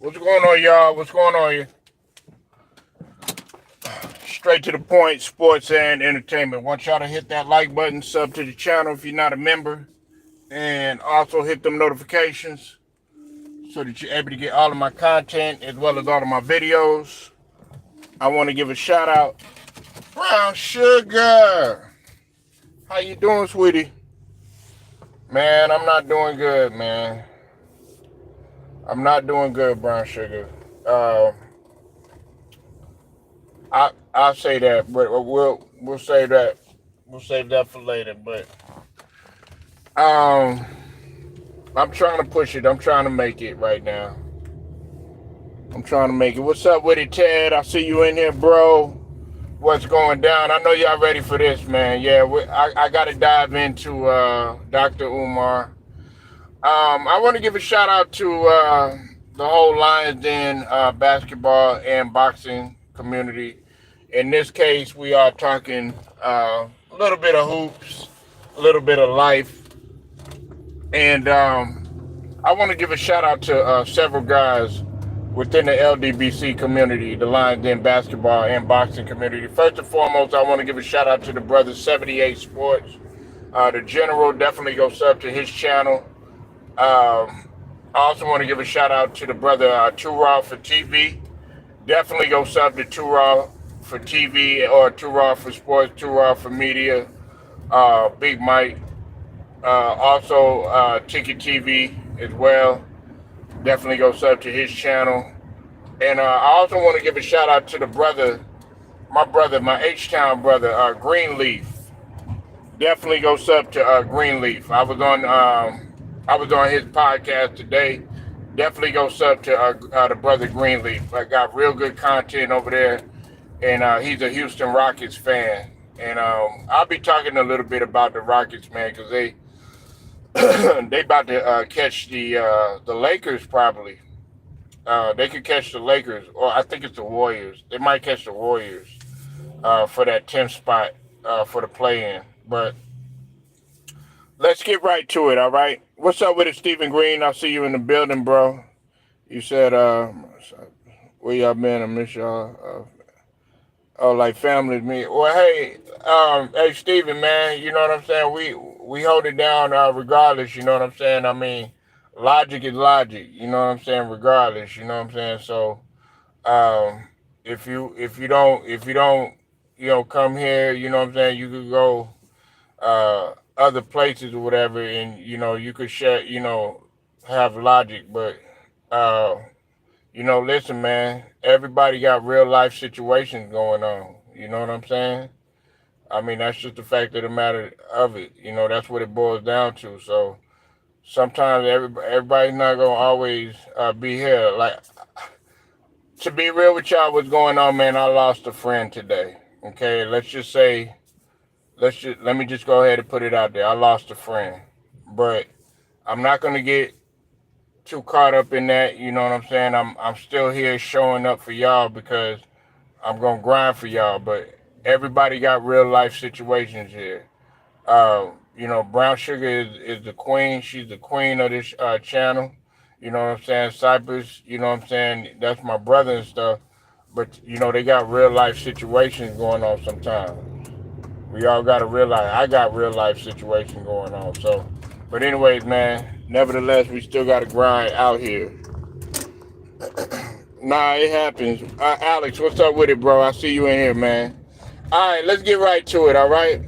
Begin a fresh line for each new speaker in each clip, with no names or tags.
What's going on, y'all? What's going on here? Straight to the point, sports and entertainment. Want y'all to hit that like button, sub to the channel if you're not a member, and also hit them notifications so that you're able to get all of my content as well as all of my videos. I want to give a shout out, Brown Sugar. How you doing, sweetie? Man, I'm not doing good, man. I'm not doing good, Brown Sugar. I'll say that, but we'll save that. We'll save that for later. But um, I'm trying to push it. I'm trying to make it right now. I'm trying to make it. What's up with it, Ted? I see you in here, bro. What's going down? I know y'all ready for this, man. Yeah, I got to dive into Dr. Umar. I want to give a shout out to the whole Lions Den basketball and boxing community. In this case, we are talking a little bit of hoops, a little bit of life. And I want to give a shout out to several guys within the LDBC community, the Lions Den basketball and boxing community. First and foremost, I want to give a shout out to the brother 78 Sports. The General, definitely go sub to his channel. I also want to give a shout out to the brother Too Raw for TV. Definitely go sub to Too Raw for TV or Too Raw for Sports, Too Raw for Media, Big Mike. Also Ticket TV as well. Definitely go sub to his channel. And I also want to give a shout out to the brother, my H-Town brother, Greenleaf. Definitely go sub to Greenleaf. I was on his podcast today. Definitely go sub to the brother Greenleaf. I got real good content over there, and he's a Houston Rockets fan. And I'll be talking a little bit about the Rockets, man, because they about to catch the Lakers probably. They could catch the Lakers, or I think it's the Warriors. They might catch the Warriors for that 10th spot for the play-in. But let's get right to it, all right? What's up with it, Stephen Green? I see you in the building, bro. You said, where y'all been? I miss y'all. Like family me. Well, hey, Stephen, man, you know what I'm saying? We hold it down regardless, you know what I'm saying? I mean, logic is logic, you know what I'm saying? Regardless, you know what I'm saying? So, if you don't, come here, you know what I'm saying? You could go other places or whatever, and you could share, have logic, but listen, man, everybody got real life situations going on. You know what I'm saying? I mean, that's just the fact of the matter of it. That's what it boils down to. So sometimes everybody's not gonna always be here. Like, to be real with y'all, what's going on, man? I lost a friend today. Okay, let me just go ahead and put it out there. I lost a friend, but I'm not gonna get too caught up in that. You know what I'm saying? I'm still here showing up for y'all because I'm gonna grind for y'all. But everybody got real life situations here. Brown Sugar is the queen. She's the queen of this channel. You know what I'm saying? Cypress, you know what I'm saying? That's my brother and stuff. But they got real life situations going on sometimes. We all got to realize I got real life situation going on. So, but anyways, man, nevertheless, we still got to grind out here. Nah, it happens. Alex, what's up with it, bro? I see you in here, man. All right, let's get right to it, all right?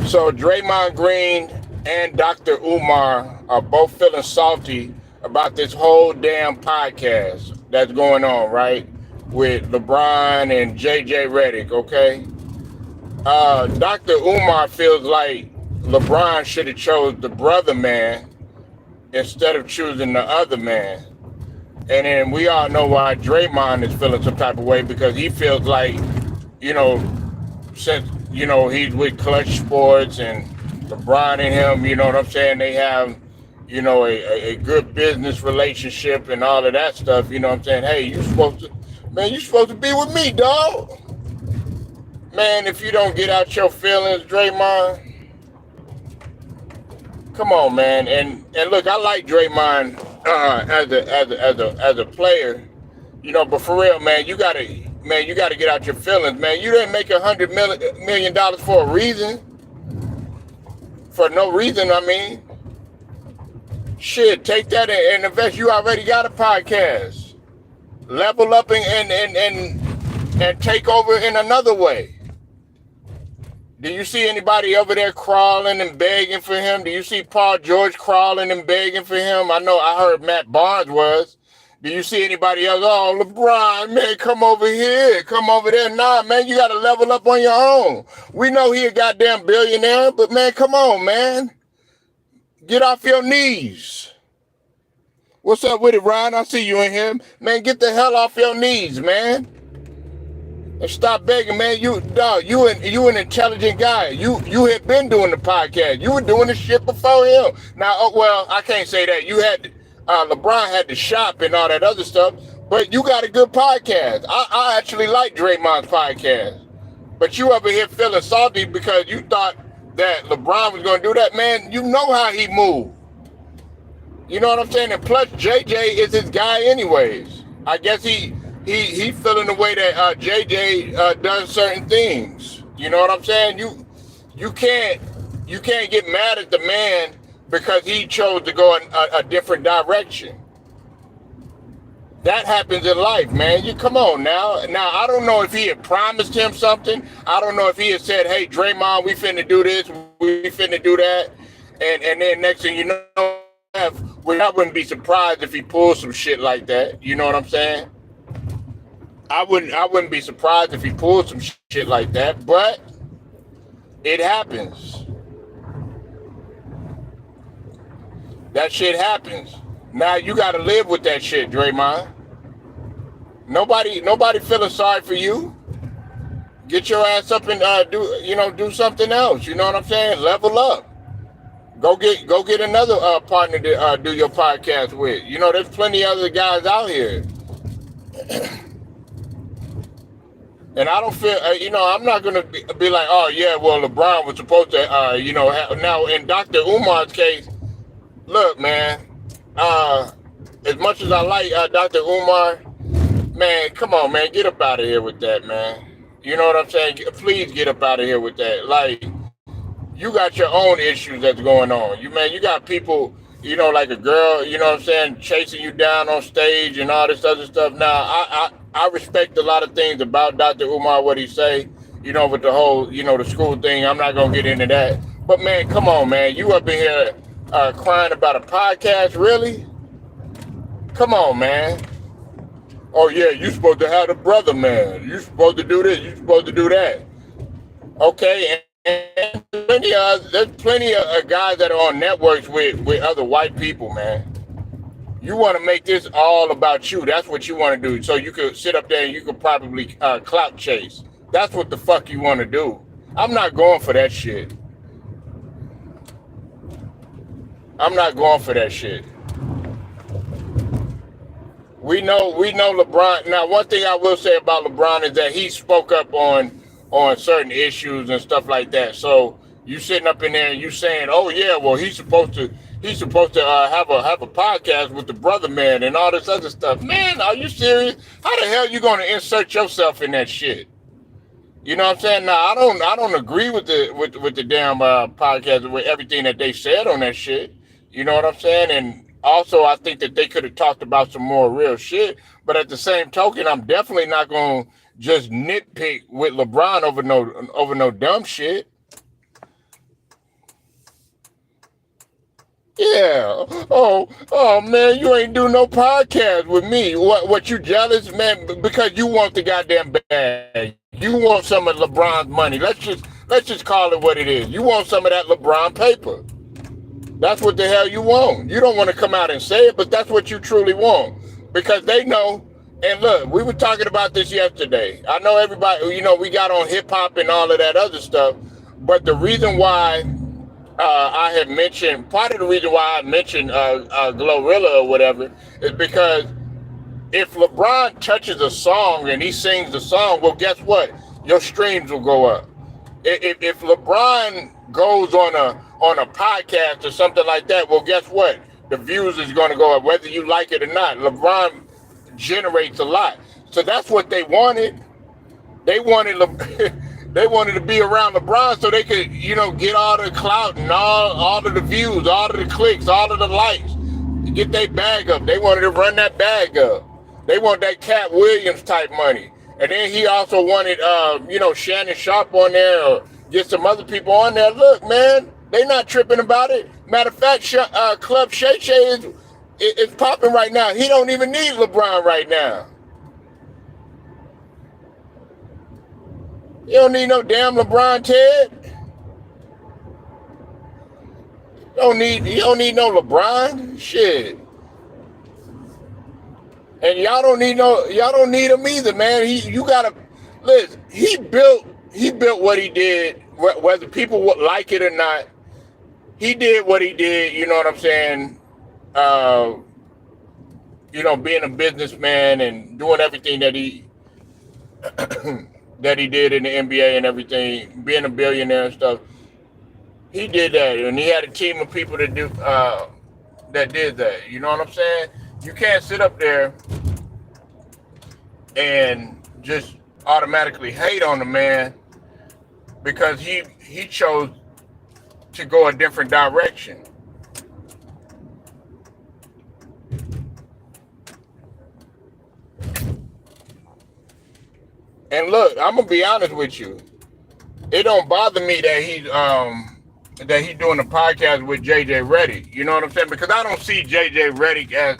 So, Draymond Green and Dr. Umar are both feeling salty about this whole damn podcast that's going on, right? With LeBron and JJ Redick, okay? Dr. Umar feels like LeBron should have chose the brother man instead of choosing the other man. And then we all know why Draymond is feeling some type of way, because he feels like, since, he's with Clutch Sports and LeBron and him, you know what I'm saying? They have, a good business relationship and all of that stuff. You know what I'm saying? Hey, you supposed to be with me, dog. Man, if you don't get out your feelings, Draymond, come on, man. And look, I like Draymond as a player, but for real, man, you gotta get out your feelings, man. You didn't make $100 million for a reason, for no reason. I mean, shit, take that and invest. You already got a podcast. Level up and take over in another way. Do you see anybody over there crawling and begging for him? Do you see Paul George crawling and begging for him? I heard Matt Barnes was. Do you see anybody else? Oh, LeBron, man, come over here, come over there. Nah, man, you got to level up on your own. We know he a goddamn billionaire, but man, come on, man. Get off your knees. What's up with it, Ryan? I see you in here. Man, get the hell off your knees, man. And stop begging, man. You an intelligent guy. You had been doing the podcast. You were doing the shit before him. Now, well, I can't say that. You had LeBron had to shop and all that other stuff, but you got a good podcast. I actually like Draymond's podcast. But you over here feeling salty because you thought that LeBron was going to do that. Man, you know how he moved. You know what I'm saying? And plus, JJ is his guy anyways. I guess he feeling the way that JJ does certain things. You know what I'm saying? You can't get mad at the man because he chose to go in a different direction. That happens in life, man. You come on now. Now, I don't know if he had promised him something. I don't know if he had said, hey, Draymond, we finna do this, we finna do that. And then next thing you know, I wouldn't be surprised if he pulled some shit like that. You know what I'm saying? I wouldn't be surprised if he pulled some shit like that, but it happens. That shit happens. Now you gotta live with that shit, Draymond. Nobody feeling sorry for you. Get your ass up and do something else. You know what I'm saying? Level up. Go get another partner to do your podcast with. You know, there's plenty of other guys out here. And I don't feel, I'm not going to be like, oh, yeah, well, LeBron was supposed to, now in Dr. Umar's case, look, man, as much as I like Dr. Umar, man, come on, man, get up out of here with that, man. You know what I'm saying? Please get up out of here with that. Like, you got your own issues that's going on. You got people, like a girl, you know what I'm saying, chasing you down on stage and all this other stuff. Now, I respect a lot of things about Dr. Umar, what he say, with the whole, the school thing. I'm not going to get into that. But, man, come on, man. You up in here crying about a podcast, really? Come on, man. Oh, yeah, you supposed to have a brother, man. You supposed to do this. You supposed to do that. Okay, and there's plenty of guys that are on networks with other white people, man. You want to make this all about you. That's what you want to do. So you could sit up there and you could probably clout chase. That's what the fuck you want to do. I'm not going for that shit. I'm not going for that shit. We know LeBron. Now, one thing I will say about LeBron is that he spoke up on certain issues and stuff like that. So you sitting up in there and you saying, oh yeah, well he's supposed to have a podcast with the brother man and all this other stuff. Man, are you serious? How the hell you going to insert yourself in that shit? You know what I'm saying? Now I don't agree with the damn podcast with everything that they said on that shit. You know what I'm saying? And also I think that they could have talked about some more real shit. But at the same token, I'm definitely not going to just nitpick with LeBron over no dumb shit. Yeah. Oh man, you ain't do no podcast with me. What you jealous, man? Because you want the goddamn bag. You want some of LeBron's money. Let's just call it what it is. You want some of that LeBron paper. That's what the hell you want. You don't want to come out and say it, but that's what you truly want. Because they know. And look, we were talking about this yesterday. I know everybody, we got on hip hop and all of that other stuff. But the reason why I had mentioned, part of the reason why I mentioned Glorilla or whatever is because if LeBron touches a song and he sings the song, well, guess what? Your streams will go up. If LeBron goes on a podcast or something like that, well, guess what? the views is going to go up, whether you like it or not. LeBron generates a lot, so that's what they wanted. They wanted they wanted to be around LeBron so they could, get all the clout and all of the views, all of the clicks, all of the likes, get their bag up. They wanted to run that bag up. They want that Cat Williams type money. And then he also wanted, Shannon Sharp on there, or get some other people on there. Look, man, they not tripping about it. Matter of fact, Club Shay Shay is popping right now. He don't even need LeBron right now. You don't need no damn LeBron, Ted. You don't need no LeBron. Shit. And y'all don't need him either, man. You gotta listen. He built what he did, whether people would like it or not. He did what he did. You know what I'm saying? Being a businessman and doing everything that he that he did in the NBA and everything, being a billionaire and stuff. He did that, and he had a team of people that did that. You know what I'm saying? You can't sit up there and just automatically hate on the man because he chose to go a different direction. And look, I'm gonna be honest with you. It don't bother me that he's doing a podcast with JJ Redick. You know what I'm saying? Because I don't see JJ Redick as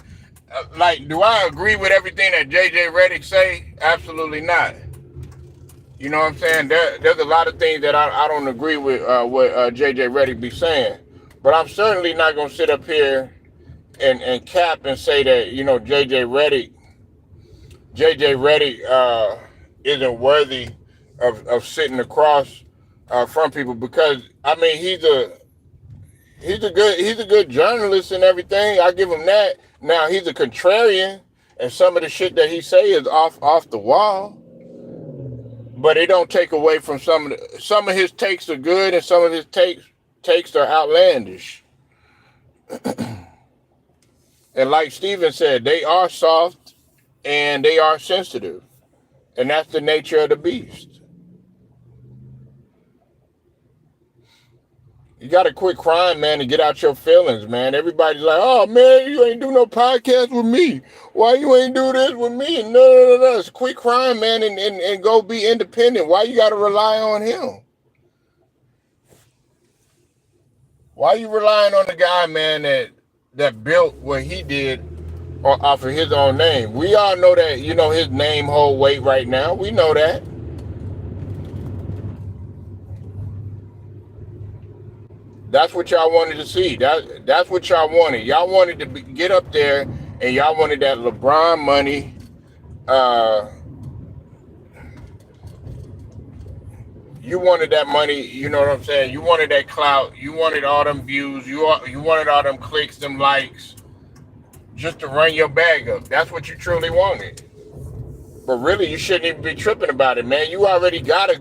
do I agree with everything that JJ Redick say? Absolutely not. You know what I'm saying? There's a lot of things that I don't agree with what JJ Redick be saying. But I'm certainly not gonna sit up here and cap and say that JJ Redick isn't worthy of sitting across from people, because I mean he's a good journalist and everything. I give him that. Now he's a contrarian, and some of the shit that he say is off the wall. But it don't take away from some of his takes are good, and some of his takes are outlandish. And like Steven said, they are soft and they are sensitive. And that's the nature of the beast. You got to quit crying, man, and get out your feelings, man. Everybody's like, oh, man, you ain't do no podcast with me. Why you ain't do this with me? No. Quit crying, man, and go be independent. Why you got to rely on him? Why you relying on the guy, man, that built what he did off of his own name? We all know that, his name hold weight right now. We know that. That's what y'all wanted to see. That's what y'all wanted. Y'all wanted to get up there, and y'all wanted that LeBron money. You wanted that money. You know what I'm saying? You wanted that clout. You wanted all them views. You wanted all them clicks, them likes, just to run your bag up. That's what you truly wanted. But really, you shouldn't even be tripping about it, man. You already got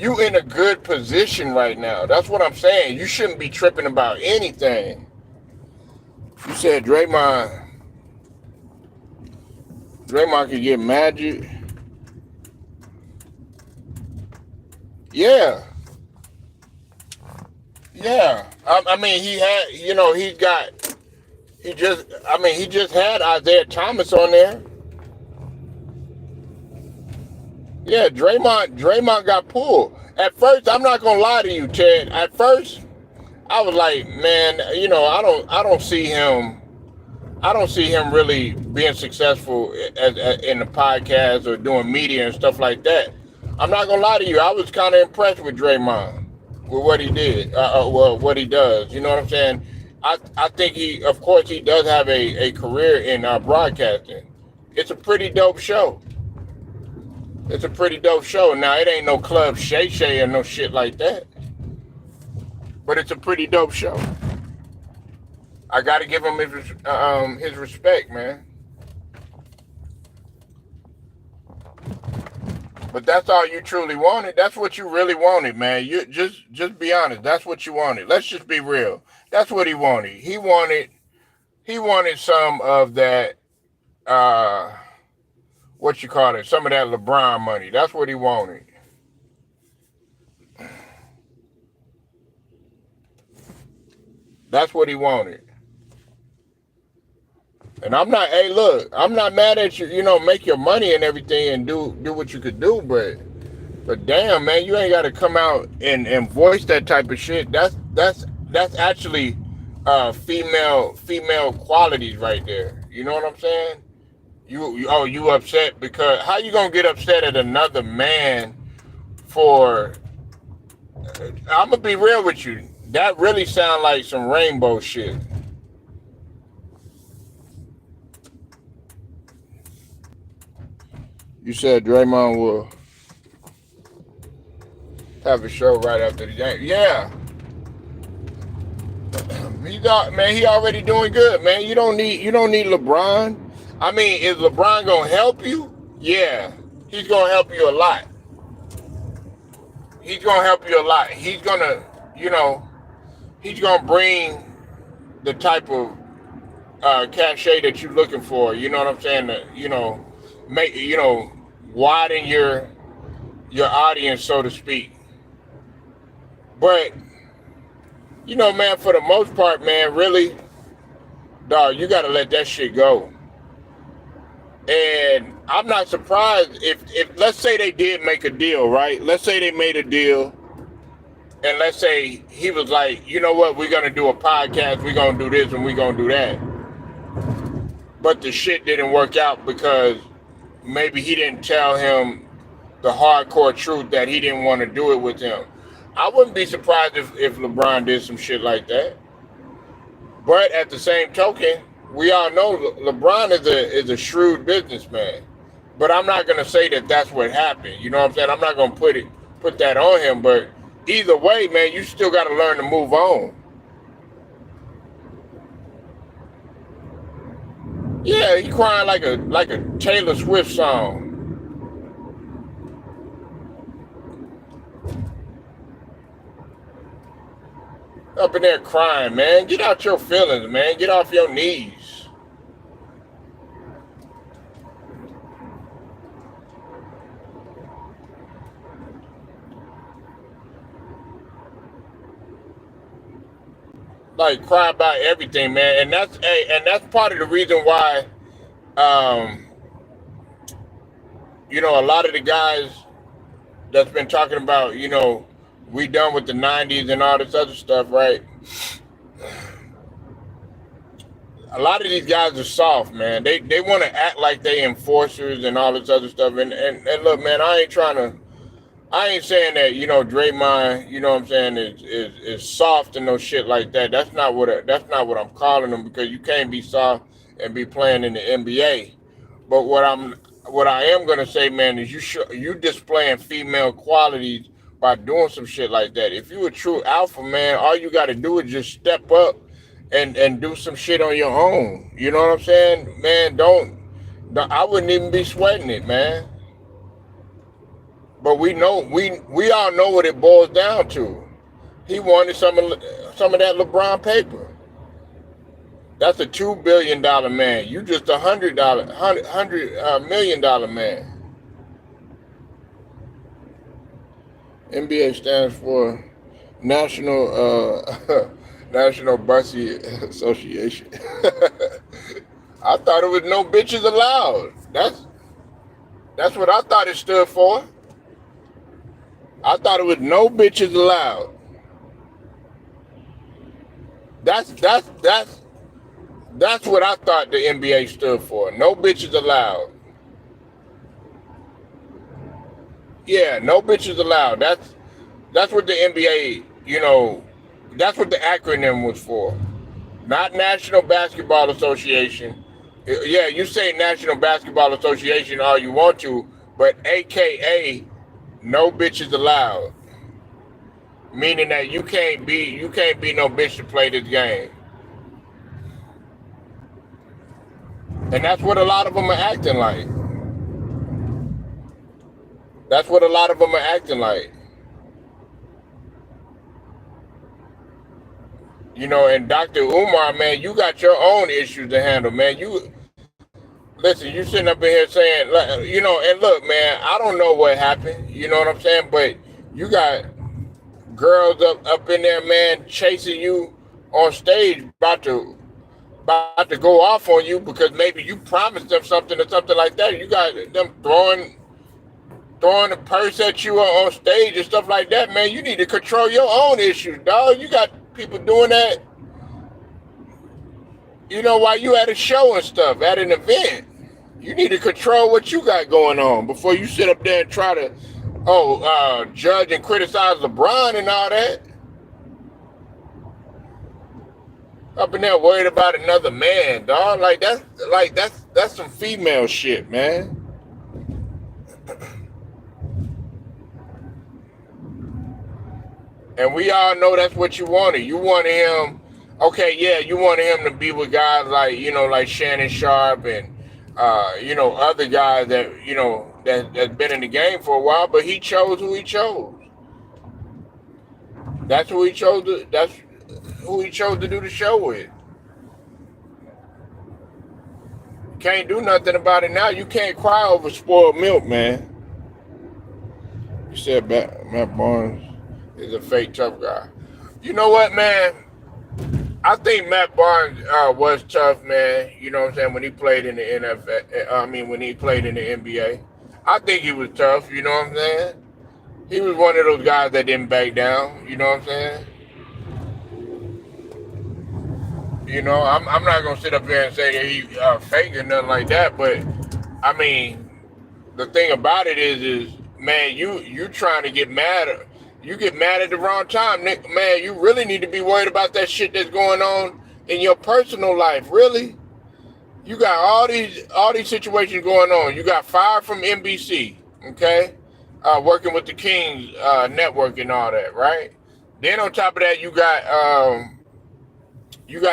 you in a good position right now. That's what I'm saying. You shouldn't be tripping about anything. You said Draymond could get Magic. Yeah. I mean, he just had Isaiah Thomas on there. Yeah, Draymond got pulled. At first, I'm not gonna lie to you, Ted. At first, I was like, man, I don't see him really being successful in the podcast or doing media and stuff like that. I'm not gonna lie to you. I was kind of impressed with Draymond, with what he did, what he does. You know what I'm saying? I think he does have a career in broadcasting. It's a pretty dope show. It's a pretty dope show. Now, it ain't no Club Shay Shay or no shit like that. But it's a pretty dope show. I got to give him his respect, man. But that's all you truly wanted. That's what you really wanted, man. You just be honest. That's what you wanted. Let's just be real. That's what he wanted. He wanted some of that uh what you call it, some of that LeBron money. That's what he wanted. That's what he wanted. And I'm not, hey, look, I'm not mad at you, make your money and everything and do what you could do, but damn, man, you ain't got to come out and voice that type of shit. That's actually female qualities right there. You know what I'm saying? You upset because how you gonna get upset at another man for? I'm gonna be real with you. That really sound like some rainbow shit. You said Draymond will have a show right after the game. Yeah, he already doing good, man. You don't need LeBron. I mean, is LeBron gonna help you? Yeah, he's gonna help you a lot. He's gonna help you a lot. You know, he's gonna bring the type of cachet that you're looking for. You know what I'm saying? Make widen your audience, so to speak. But man, for the most part, man, really, dog, you gotta let that shit go. And I'm not surprised if let's say they did make a deal, right? Let's say they made a deal, and let's say he was like, you know what, we're gonna do a podcast, we're gonna do this and we're gonna do that. But the shit didn't work out because maybe he didn't tell him the hardcore truth that he didn't want to do it with him. I wouldn't be surprised if LeBron did some shit like that. But at the same token, we all know LeBron is a shrewd businessman. But I'm not gonna say that that's what happened. You know what I'm saying? I'm not gonna put that on him. But either way, man, you still got to learn to move on. Yeah, he crying like a Taylor Swift song. Up in there crying, man. Get out your feelings, man. Get off your knees. Like cry about everything, man. And that's part of the reason why um, a lot of the guys that's been talking about, we done with the 90s and all this other stuff, right? A lot of these guys are soft, man. They want to act like they enforcers and all this other stuff. And look, man, I ain't saying that, Draymond, you know what I'm saying, is soft and no shit like that. That's not what I'm calling him, because you can't be soft and be playing in the NBA. But what I am gonna say, man, is you displaying female qualities by doing some shit like that. If you a true alpha, man, all you gotta do is just step up and do some shit on your own. You know what I'm saying? Man, I wouldn't even be sweating it, man. But we all know what it boils down to. He wanted some of that LeBron paper. That's a $2 billion man. You just $100 million man. NBA stands for National National Bussy Association. I thought it was no bitches allowed. That's what I thought it stood for. I thought it was no bitches allowed. That's what I thought the NBA stood for. No bitches allowed. Yeah, no bitches allowed. That's what the NBA, that's what the acronym was for. Not National Basketball Association. Yeah, you say National Basketball Association all you want to, but AKA no bitches allowed. Meaning that you can't be no bitch to play this game. And that's what a lot of them are acting like. That's what a lot of them are acting like. And Dr. Umar, man, you got your own issues to handle, man. Listen, you sitting up in here saying, and look, man, I don't know what happened. You know what I'm saying? But you got girls up in there, man, chasing you on stage, about to go off on you because maybe you promised them something or something like that. You got them throwing a purse at you on stage and stuff like that, man. You need to control your own issues, dog. You got people doing that, while you at a show and stuff, at an event. You need to control what you got going on before you sit up there and try to, judge and criticize LeBron and all that. Up in there worried about another man, dog. That's some female shit, man. And we all know that's what you wanted. You wanted him, okay, yeah, you wanted him to be with guys like, like Shannon Sharp and, other guys that, that's been in the game for a while, but he chose who he chose. That's who he chose to do the show with. Can't do nothing about it now. You can't cry over spoiled milk, man. You said Matt Barnes is a fake tough guy. You know what, man? I think Matt Barnes was tough, man. You know what I'm saying? When he played in the NFL, when he played in the NBA, I think he was tough. You know what I'm saying? He was one of those guys that didn't back down. You know what I'm saying? I'm not gonna sit up here and say that he fake or nothing like that. But I mean, the thing about it is, man, you trying to get mad. You get mad at the wrong time, Nick. Man, you really need to be worried about that shit that's going on in your personal life. Really, you got all these situations going on. You got fired from NBC, okay, working with the Kings network and all that, right? Then on top of that, you got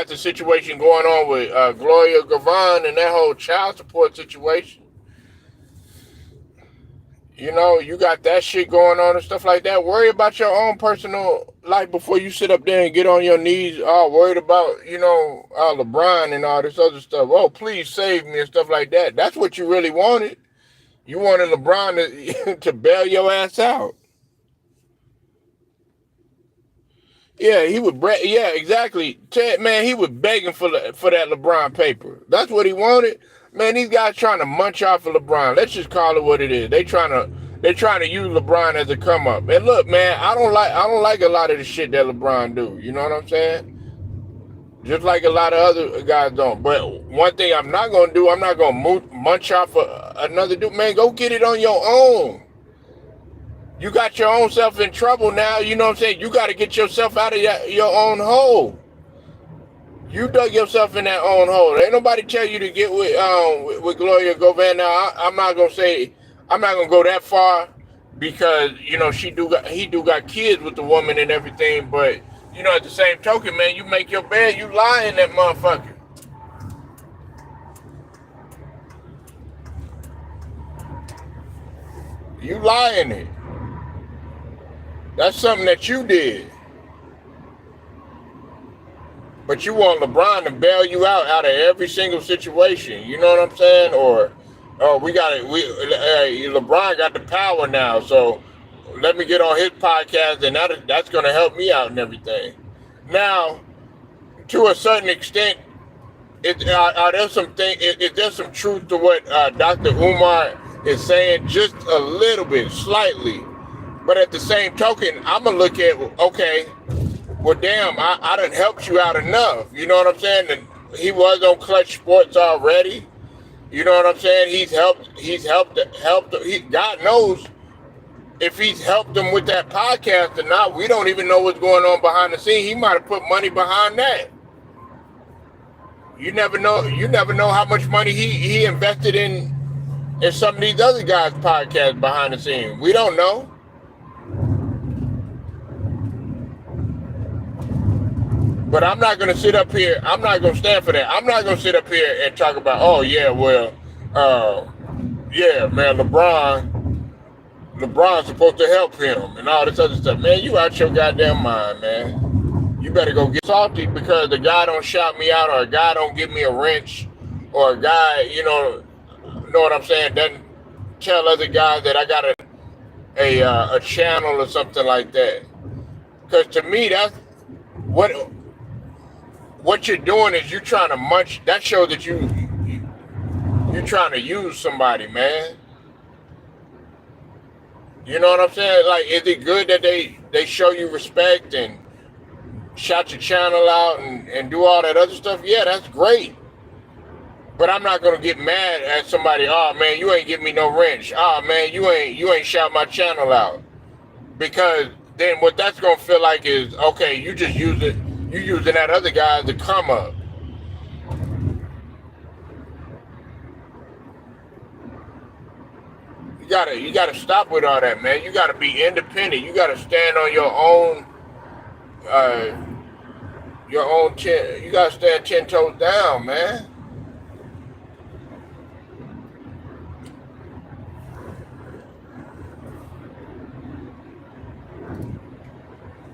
the situation going on with Gloria Gavan and that whole child support situation. You got that shit going on and stuff like that. Worry about your own personal life before you sit up there and get on your knees all worried about, LeBron and all this other stuff. Oh, please save me and stuff like that. That's what you really wanted. You wanted LeBron to bail your ass out. Yeah, he would. Yeah, exactly. Ted, man, he was begging for that LeBron paper. That's what he wanted. Man, these guys trying to munch off of LeBron. Let's just call it what it is. They trying to use LeBron as a come up. And look, man, I don't like a lot of the shit that LeBron do. You know what I'm saying? Just like a lot of other guys don't. But one thing I'm not gonna do, I'm not gonna munch off of another dude. Man, go get it on your own. You got your own self in trouble now. You know what I'm saying? You got to get yourself out of your own hole. You dug yourself in that own hole. Ain't nobody tell you to get with Gloria Govan. Now, I'm not gonna go that far because he do got kids with the woman and everything. But at the same token, man, you make your bed, you lie in that motherfucker. You lie in it. That's something that you did. But you want LeBron to bail you out of every single situation. You know what I'm saying? Or LeBron got the power now, so let me get on his podcast and that's going to help me out and everything. Now, to a certain extent, is there some truth to what Dr. Umar is saying? Just a little bit, slightly. But at the same token, I'm going to look at, okay, well, damn, I done helped you out enough. You know what I'm saying? And he was on Clutch Sports already. You know what I'm saying? He's helped. God knows if he's helped them with that podcast or not. We don't even know what's going on behind the scene. He might have put money behind that. You never know. You never know how much money he invested in some of these other guys' podcasts behind the scene. We don't know. But I'm not going to sit up here. I'm not going to stand for that. I'm not going to sit up here and talk about, oh, yeah, well, yeah, man, LeBron, LeBron's supposed to help him and all this other stuff. Man, you out your goddamn mind, man. You better go get salty because the guy don't shout me out or a guy don't give me a wrench or a guy, know what I'm saying, doesn't tell other guys that I got a channel or something like that. Because to me, that's what what you're doing is you're trying to munch. That shows that you're trying to use somebody, man. You know what I'm saying? Like, is it good that they show you respect and shout your channel out and do all that other stuff? Yeah, that's great. But I'm not gonna get mad at somebody. Oh man, you ain't give me no wrench. Oh man, you ain't shout my channel out. Because then what that's gonna feel like is, okay, you just you using that other guy as a come up. You gotta stop with all that, man. You gotta be independent. You gotta stand on uh, your own ten. You gotta stand 10 toes down, man.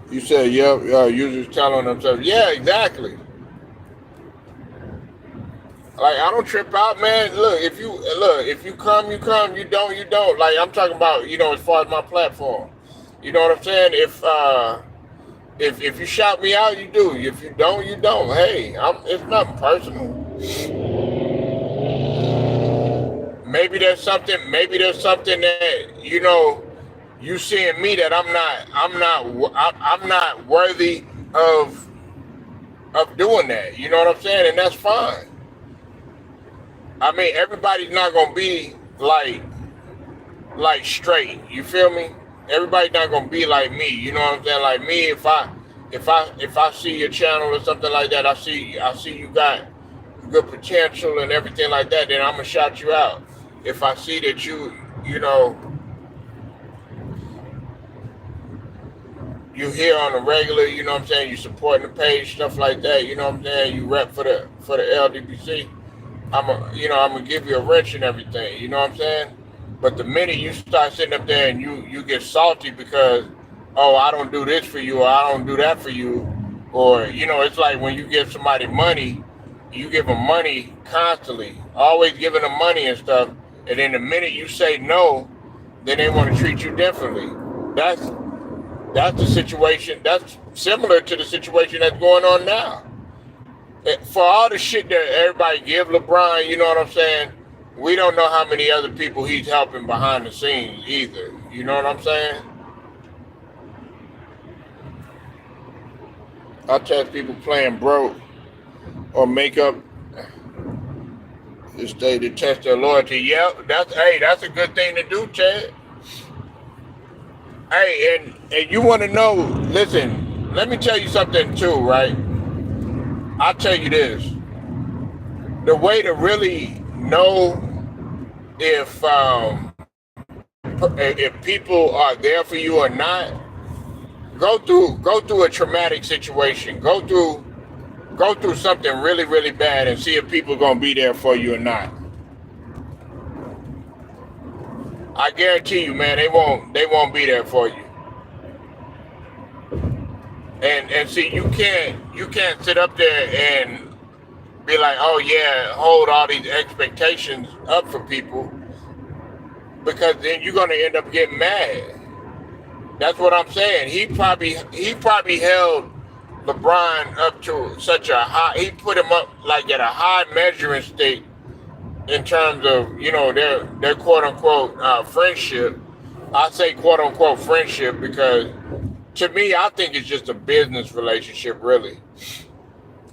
You said, yep, users telling themselves, yeah, exactly. Like, I don't trip out, man. If you come, you come. You don't, you don't. Like, I'm talking about, as far as my platform. You know what I'm saying? If you shout me out, you do. If you don't, you don't. Hey, it's nothing personal. Maybe there's something that you seeing me that I'm not worthy of doing that. You know what I'm saying? And that's fine. I mean, everybody's not gonna be like straight. You feel me? Everybody's not gonna be like me. You know what I'm saying? Like me, if I see your channel or something like that, I see you got good potential and everything like that, then I'm gonna shout you out. If I see that you here on the regular, you know what I'm saying, you supporting the page, stuff like that, you know what I'm saying, you rep for the LDPC, I'm gonna give you a wrench and everything, you know what I'm saying? But the minute you start sitting up there and you get salty because, oh, I don't do this for you or I don't do that for you, or it's like when you give somebody money, you give them money constantly, always giving them money and stuff, and then the minute you say no, then they want to treat you differently. That's the situation. That's similar to the situation that's going on now. For all the shit that everybody give LeBron, you know what I'm saying? We don't know how many other people he's helping behind the scenes either. You know what I'm saying? I test people playing broke or makeup this day to test their loyalty. Yep, that's a good thing to do, Chad. Hey, and you want to know, listen, let me tell you something too, right? I'll tell you this. The way to really know if people are there for you or not, go through a traumatic situation. Go through something really, really bad and see if people are gonna be there for you or not. I guarantee you, man, they won't be there for you. And see, you can't sit up there and be like, oh yeah, hold all these expectations up for people, because then you're gonna end up getting mad. That's what I'm saying. He probably held LeBron up to such a high. He put him up like at a high measuring stick in terms of their quote unquote friendship. I say quote unquote friendship because to me I think it's just a business relationship. Really,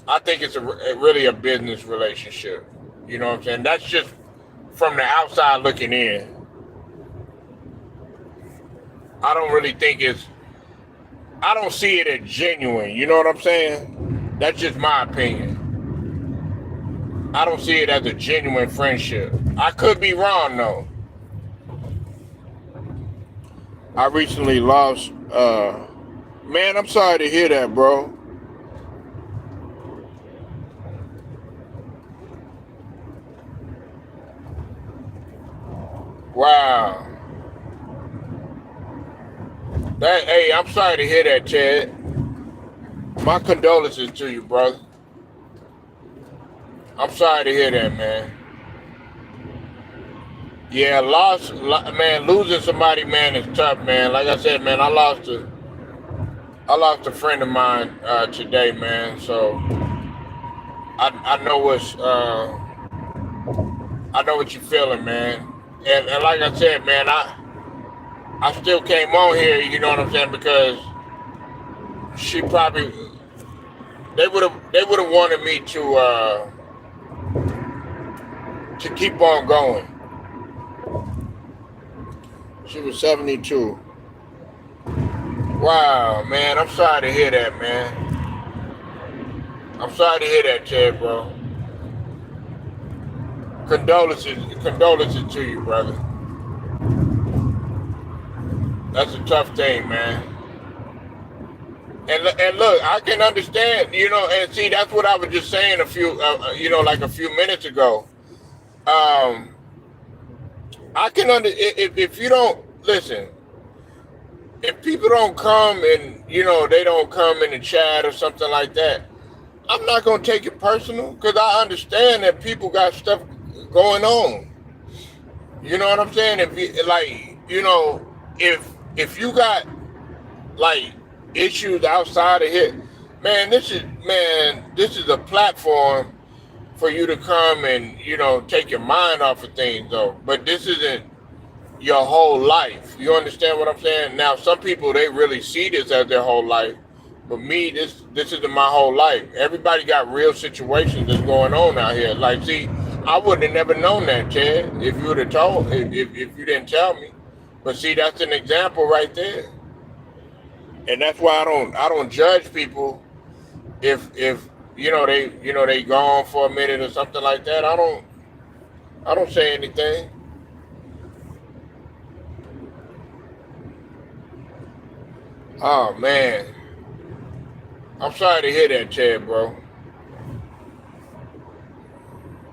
I think it's really a business relationship. You know what I'm saying? That's just from the outside looking in. I don't really think I don't see it as genuine. You know what I'm saying? That's just my opinion. I don't see it as a genuine friendship. I could be wrong though. I recently lost, man, I'm sorry to hear that, bro. Wow. Hey, I'm sorry to hear that, Chad. My condolences to you, brother. I'm sorry to hear that, man. Yeah, man. Losing somebody, man, is tough, man. Like I said, man, I lost a friend of mine today, man. So I know I know what you're feeling, man. And like I said, man, I still came on here. You know what I'm saying? Because she probably they would have wanted me to keep on going. She was 72. Wow, man. I'm sorry to hear that, man. I'm sorry to hear that, Ted, bro. Condolences to you, brother. That's a tough thing, man. And look, I can understand, and see, that's what I was just saying like a few minutes ago. Um, I can if you don't listen, if people don't come and they don't come in the chat or something like that, I'm not gonna take it personal because I understand that people got stuff going on. You know what I'm saying? If you like, if you got like issues outside of here, man, this is a platform for you to come and take your mind off of things though. But this isn't your whole life. You understand what I'm saying? Now, some people they really see this as their whole life, but me, this isn't my whole life. Everybody got real situations that's going on out here. Like, see, I would have never known that, Chad, if you would have told, if you didn't tell me. But see, that's an example right there, and that's why I don't judge people if they gone for a minute or something like that. I don't say anything. Oh man, I'm sorry to hear that, Chad, bro.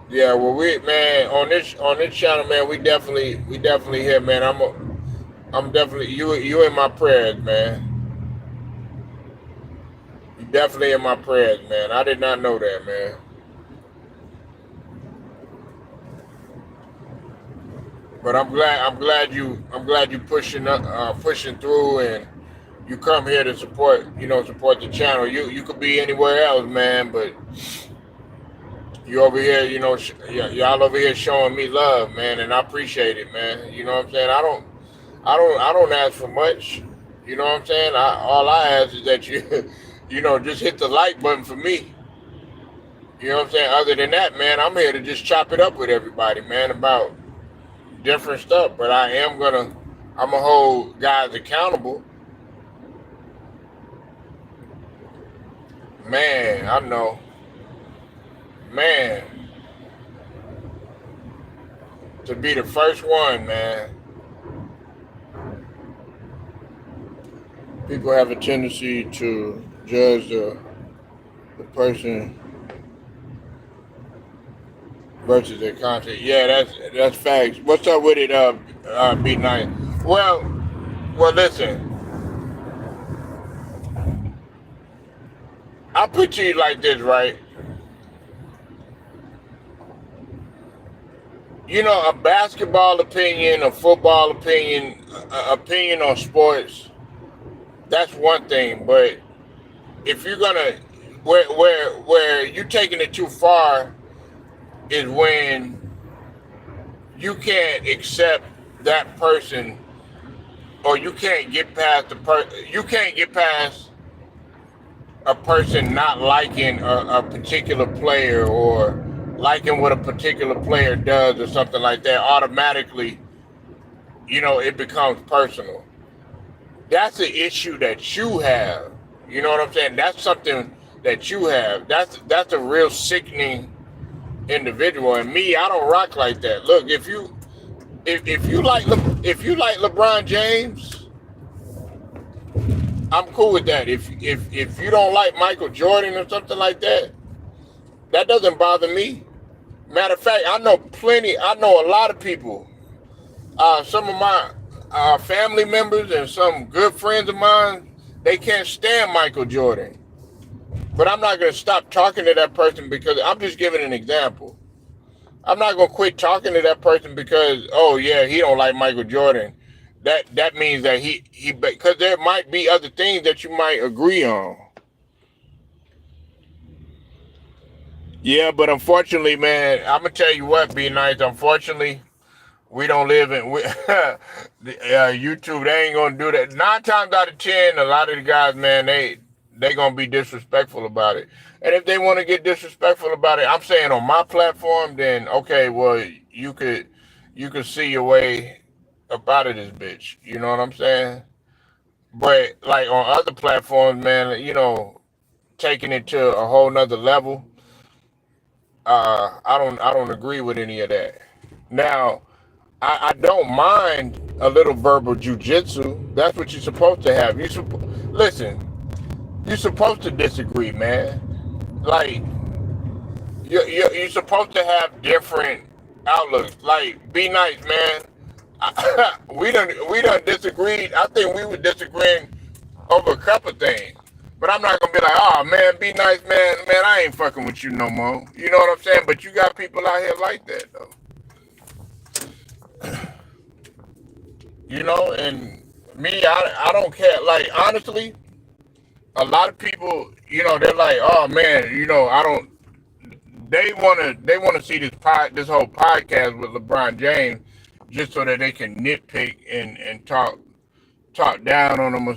Yeah, well, man, on this channel, man, we definitely here, man. I'm definitely you in my prayers, man. You definitely in my prayers, man. I did not know that, man. But I'm glad you pushing through, and you come here to support the channel. You could be anywhere else, man, but you over here, y'all over here showing me love, man, and I appreciate it, man. You know what I'm saying? I don't ask for much. You know what I'm saying? All I ask is that you, just hit the like button for me. You know what I'm saying? Other than that, man, I'm here to just chop it up with everybody, man, about different stuff. But I'm gonna hold guys accountable. Man, I know. Man, to be the first one, man. People have a tendency to judge the person versus their content. Yeah, that's facts. What's up with it, B Night? Well, listen. I'll put to you like this, right? A basketball opinion, a football opinion, opinion on sports. That's one thing, but if you're gonna where you taking it too far is when you can't accept that person, or you can't get past you can't get past a person not liking a particular player or liking what a particular player does or something like that. Automatically, it becomes personal. That's an issue that you have. You know what I'm saying? That's something that you have. That's a real sickening individual. And me, I don't rock like that. Look, if you like LeBron James, I'm cool with that. If you don't like Michael Jordan or something like that, that doesn't bother me. Matter of fact, I know a lot of people. Some of family members and some good friends of mine, they can't stand Michael Jordan. But I'm not going to stop talking to that person because I'm just giving an example. I'm not going to quit talking to that person because, oh yeah, he don't like Michael Jordan. That means that he because there might be other things that you might agree on. Yeah, but unfortunately, man, I'm gonna tell you what, be nice. Unfortunately, we don't live in YouTube. They ain't gonna do that. 9 times out of 10, a lot of the guys, man, they gonna be disrespectful about it. And if they want to get disrespectful about it, I'm saying on my platform, then okay, well you could see your way up out of this bitch. You know what I'm saying? But like on other platforms, man, taking it to a whole nother level, I don't agree with any of that. Now, I don't mind a little verbal jujitsu. That's what you're supposed to have. Listen. You're supposed to disagree, man. Like you're supposed to have different outlooks. Like, be nice, man. We done disagreed. I think we were disagreeing over a couple of things. But I'm not gonna be like, oh man, be nice, man. Man, I ain't fucking with you no more. You know what I'm saying? But you got people out here like that though. And me, I don't care. Like, honestly, a lot of people, they're like, oh man, I don't. They wanna see this whole podcast with LeBron James just so that they can nitpick and talk down on him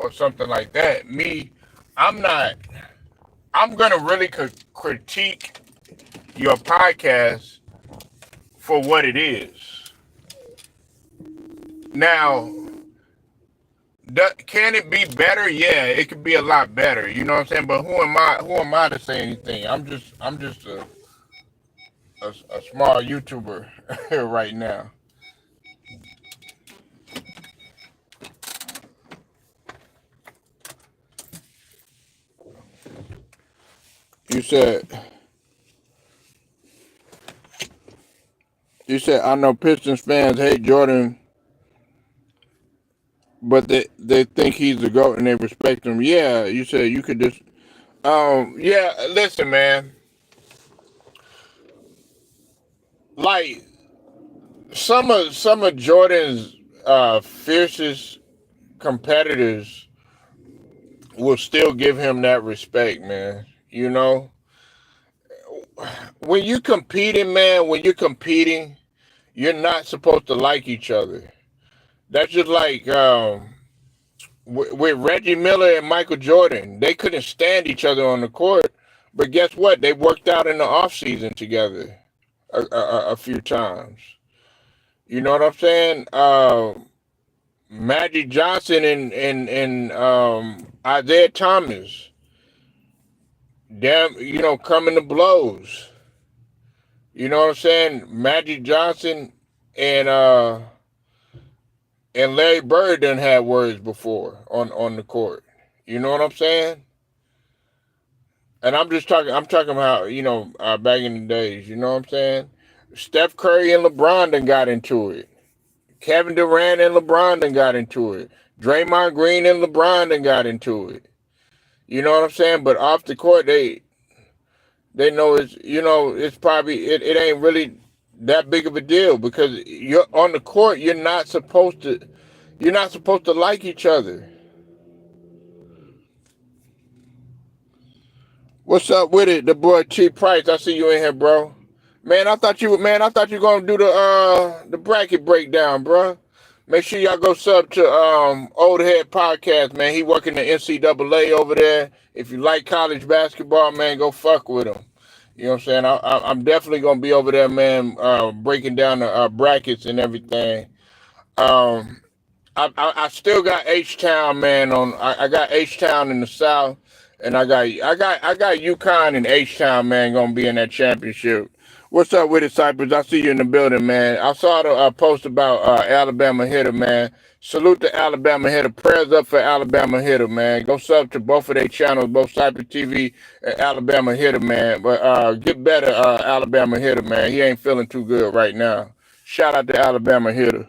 or something like that. Me, I'm not. I'm gonna really critique your podcast for what it is. Now, can it be better? Yeah, it could be a lot better. You know what I'm saying? But who am I? Who am I to say anything? I'm just a small YouTuber right now. You said you said I know Pistons fans hate Jordan, but they think he's the GOAT and they respect him. Yeah, you said you could just yeah. Listen, man. Like some of Jordan's fiercest competitors will still give him that respect, man. When you competing, man, when you're competing, you're not supposed to like each other. That's just like with Reggie Miller and Michael Jordan. They couldn't stand each other on the court, but guess what? They worked out in the off season together a few times. You know what I'm saying? Magic Johnson and Isaiah Thomas. Damn, coming to blows. You know what I'm saying? Magic Johnson and uh and Larry Bird done had words before on the court. You know what I'm saying? And I'm talking about, back in the days, you know what I'm saying? Steph Curry and LeBron done got into it. Kevin Durant and LeBron done got into it. Draymond Green and LeBron done got into it. You know what I'm saying? But off the court, they know it's probably it ain't really that big of a deal because you're on the court. You're not supposed to like each other. What's up with it, the boy Cheap Price? I see you in here, bro. Man, I thought you were gonna do the bracket breakdown, bro. Make sure y'all go sub to Old Head Podcast, man. He working the NCAA over there. If you like college basketball, man, go fuck with him. You know what I'm saying? I'm definitely gonna be over there, man, breaking down the brackets and everything. Um, I still got H Town, man. I got H Town in the South, and I got UConn and H Town, man, gonna be in that championship. What's up with it, Cypress? I see you in the building, man. I saw the post about Alabama hitter, man. Salute to Alabama hitter. Prayers up for Alabama hitter, man. Go sub to both of their channels, both Cypress TV and Alabama hitter, man. But get better, Alabama hitter, man. He ain't feeling too good right now. Shout out to Alabama hitter.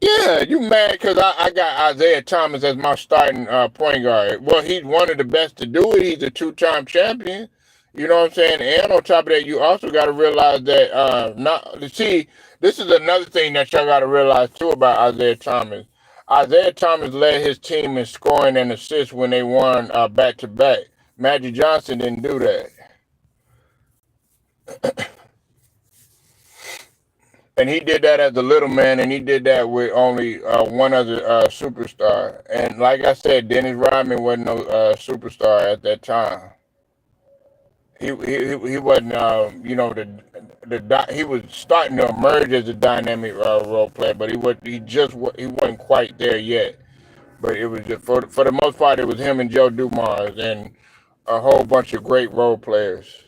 Yeah, you mad because I got Isaiah Thomas as my starting point guard. Well, he's one of the best to do it. He's a two-time champion. You know what I'm saying? And on top of that, you also got to realize that not see, this is another thing that y'all got to realize too about Isaiah Thomas. Isaiah Thomas led his team in scoring and assists when they won back to back. Magic Johnson didn't do that. And he did that as a little man, and he did that with only one other superstar. And like I said, Dennis Rodman wasn't no superstar at that time. He wasn't he was starting to emerge as a dynamic role player, but he wasn't quite there yet. But it was just, for the most part, it was him and Joe Dumars and a whole bunch of great role players.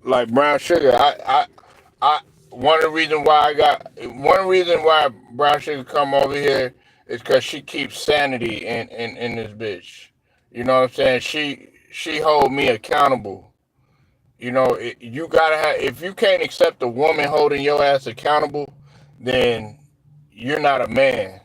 Like Brown Sugar. I one of the reasons why Brown Sugar come over here is because she keeps sanity in this bitch. You know what I'm saying? She hold me accountable. You know, you gotta have, if you can't accept a woman holding your ass accountable, then you're not a man.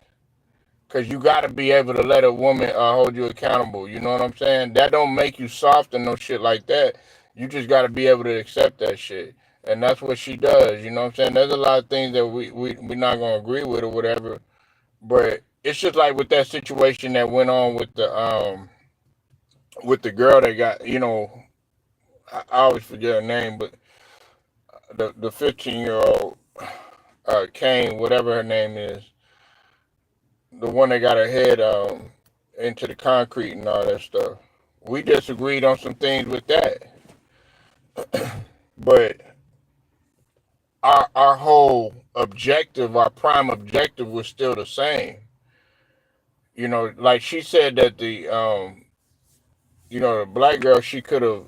Cause you gotta be able to let a woman hold you accountable. You know what I'm saying? That don't make you soft and no shit like that. You just gotta be able to accept that shit. And that's what she does. You know what I'm saying? There's a lot of things that we're not gonna agree with or whatever. But it's just like with that situation that went on with the girl that got, I always forget her name, but the 15-year-old Kane, whatever her name is, the one that got her head into the concrete and all that stuff. We disagreed on some things with that, but our whole objective, our prime objective, was still the same. You know, like she said that the black girl, she could have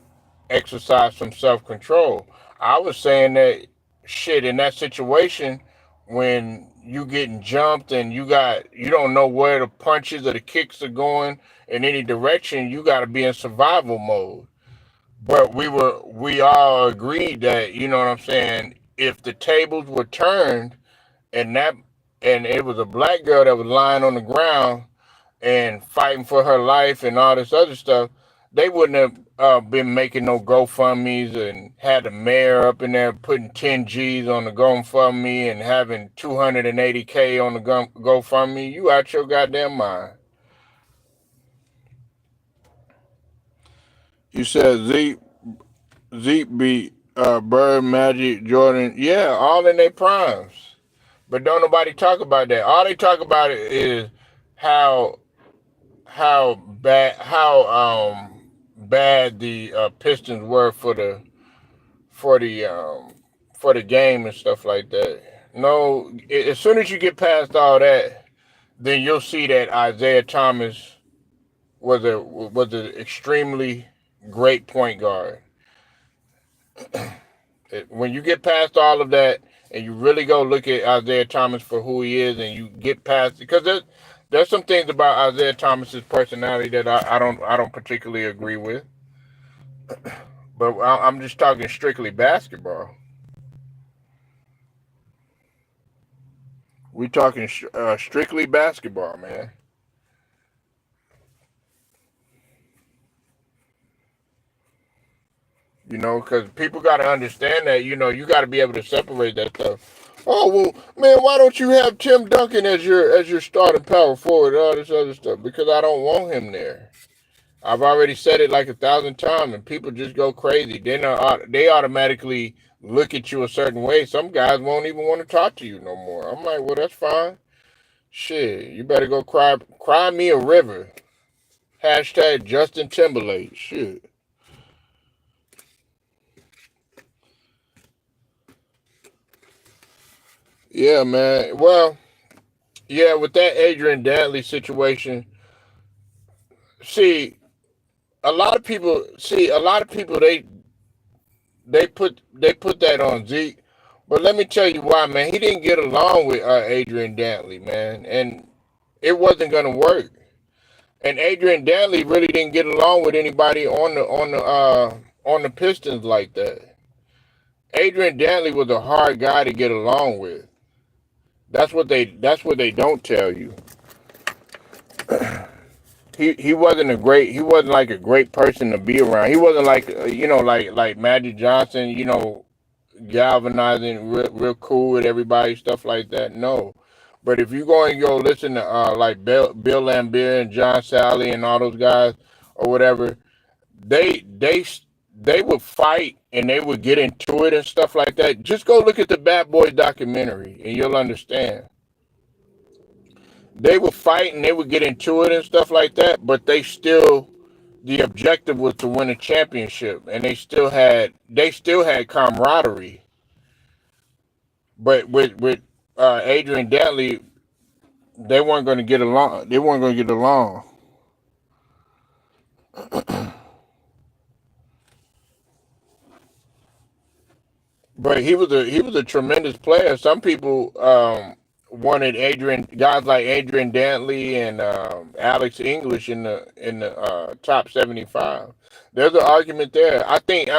exercised some self control. I was saying that shit in that situation, when you getting jumped and you don't know where the punches or the kicks are going in any direction, you got to be in survival mode. But we all agreed that, you know what I'm saying, if the tables were turned and it was a black girl that was lying on the ground and fighting for her life and all this other stuff, they wouldn't have been making no GoFundMe's and had the mayor up in there putting 10 G's on the GoFundMe and having 280K on the GoFundMe. You out your goddamn mind. You said Zeke beat Bird, Magic, Jordan. Yeah, all in their primes. But don't nobody talk about that. All they talk about it is how bad the Pistons were for the um, for the game and stuff like that. No, as soon as you get past all that, then you'll see that Isaiah Thomas was an extremely great point guard. When you get past all of that and you really go look at Isaiah Thomas for who he is, and you get past, because there's some things about Isaiah Thomas's personality that I don't particularly agree with, but I'm just talking strictly basketball. We talking strictly basketball, man. You know, because people got to understand that. You know, you got to be able to separate that stuff. Oh well, man, why don't you have Tim Duncan as your starting power forward and all this other stuff? Because I don't want him there. I've already said it like 1,000 times, and people just go crazy. They automatically look at you a certain way. Some guys won't even want to talk to you no more. I'm like, well, that's fine. Shit, you better go cry me a river. Hashtag Justin Timberlake. Shit. Yeah, man. Well, yeah, with that Adrian Dantley situation, see, a lot of people they put that on Zeke. But let me tell you why, man. He didn't get along with Adrian Dantley, man, and it wasn't gonna work. And Adrian Dantley really didn't get along with anybody on the Pistons like that. Adrian Dantley was a hard guy to get along with. That's what they don't tell you. He wasn't he wasn't like a great person to be around. He wasn't like like Magic Johnson, galvanizing, real cool with everybody, stuff like that. No, but if you go and go listen to like Bill Laimbeer and John Sally and all those guys or whatever, they they they would fight and they would get into it and stuff like that. Just go look at the Bad Boys documentary and you'll understand. They would fight and they would get into it and stuff like that, but the objective was to win a championship, and they still had camaraderie. But with Adrian Dantley, they weren't going to get along. They weren't going to get along. But he was a tremendous player. Some people wanted Adrian guys like Adrian Dantley and Alex English in the top 75. There's an argument there. I think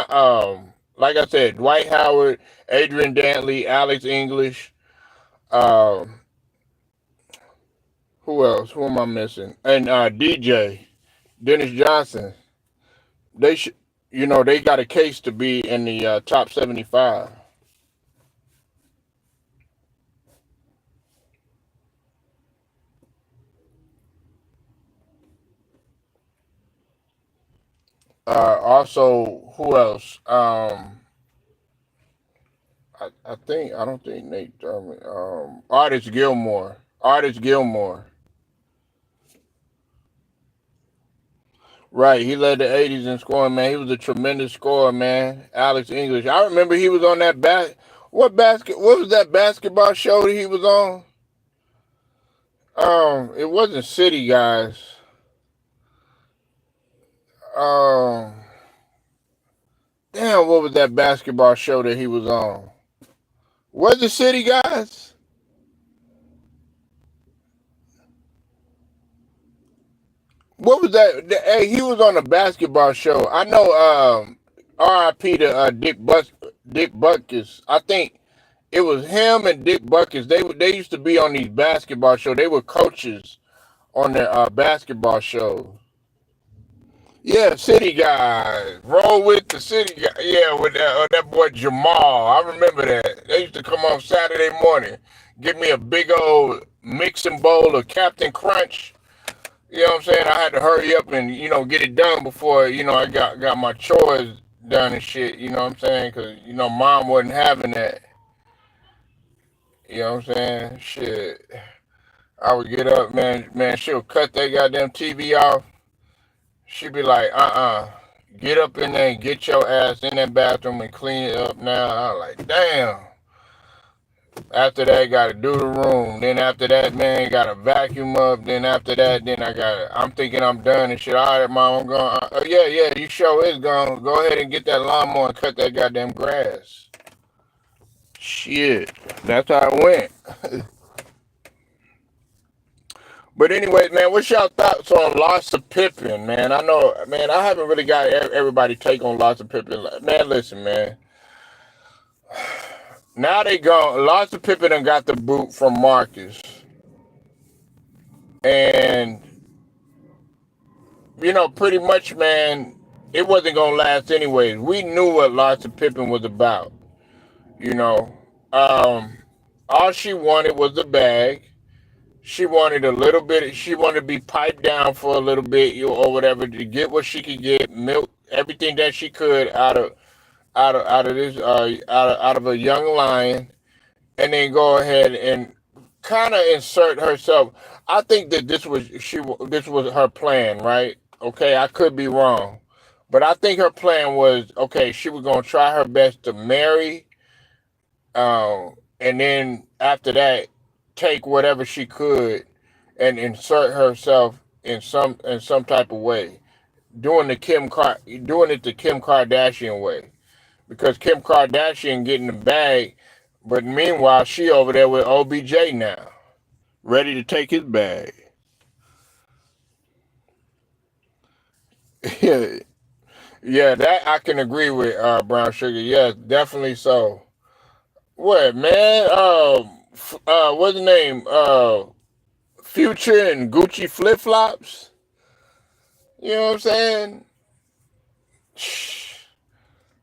like I said, Dwight Howard, Adrian Dantley, Alex English. Um, who else? Who am I missing? And DJ Dennis Johnson. They should. They got a case to be in the top 75. Also, who else? I don't think Nate Thurman. Artist Gilmore. Artist Gilmore. Right, he led the '80s in scoring, man. He was a tremendous scorer, man. Alex English. I remember he was on that What was that basketball show that he was on? It wasn't City Guys. Um, Damn, what was that basketball show that he was on? Was it City Guys? What was that? Hey, he was on a basketball show. I know. R.I.P. to Dick Butkus. I think it was him and Dick Butkus. They used to be on these basketball shows. They were coaches on their basketball shows. Yeah, City Guys. Roll with the City Guy. Yeah, with that boy Jamal. I remember that. They used to come on Saturday morning, give me a big old mixing bowl of Captain Crunch. You know what I'm saying? I had to hurry up and get it done before I got my chores done and shit. You know what I'm saying? Because mom wasn't having that. You know what I'm saying? Shit. I would get up, man. She'll cut that goddamn TV off. She'd be like, get up in there and get your ass in that bathroom and clean it up now. I was like, damn. After that, gotta do the room. Then after that, man, gotta vacuum up. Then after that, I'm thinking I'm done and shit. All right, mom, I'm going. Oh yeah, you sure is gone. Go ahead and get that lawnmower and cut that goddamn grass. Shit, that's how it went. But anyways, man, what's y'all thoughts on Larsa Pippen, man? I know, man, I haven't really got everybody take on Larsa Pippen. Man, listen, man. Now they gone. Larsa Pippen done got the boot from Marcus. And, pretty much, man, it wasn't going to last anyways. We knew what Larsa Pippen was about, you know. Um, all she wanted was the bag. She wanted a little bit. She wanted to be piped down for a little bit, or whatever, to get what she could get, milk everything that she could out of this out of a young lion, and then go ahead and kind of insert herself. I think that this was her plan, right? Okay, I could be wrong, but I think her plan was okay. She was gonna try her best to marry, and then after that, take whatever she could and insert herself in some type of way, doing it the Kim Kardashian way, because Kim Kardashian getting the bag, but meanwhile she over there with OBJ now, ready to take his bag. Yeah, Yeah, that I can agree with, Brown Sugar. Yeah, definitely so. What, man? What's the name? Future and Gucci flip flops. You know what I'm saying?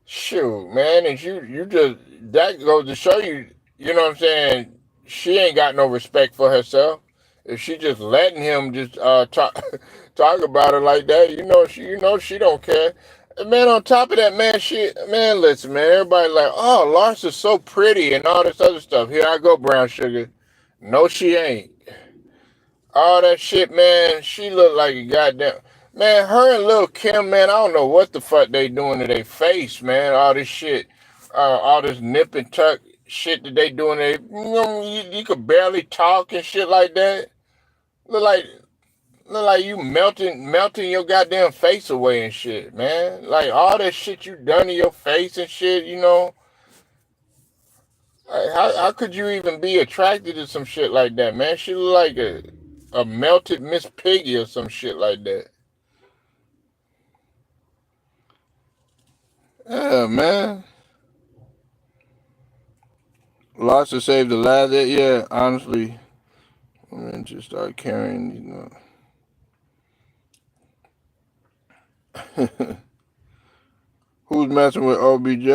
Shoot, man, and you just that goes to show you, you know what I'm saying? She ain't got no respect for herself. If she just letting him just talk talk about her like that, she don't care. And man, on top of that, man, listen, man, everybody like, oh, Larsa's so pretty and all this other stuff. Here I go, Brown Sugar. No, she ain't. All that shit, man. She look like a goddamn man. Her and Lil Kim, man. I don't know what the fuck they doing to their face, man. All this shit, all this nip and tuck shit that they doing. You could barely talk and shit like that. Look like look like you melting your goddamn face away and shit, man. Like all that shit you done to your face and shit. Like, how could you even be attracted to some shit like that, man? She look like a melted Miss Piggy or some shit like that. Yeah, man. Lots to save the last. Yeah, honestly, women just start carrying. Who's messing with OBJ?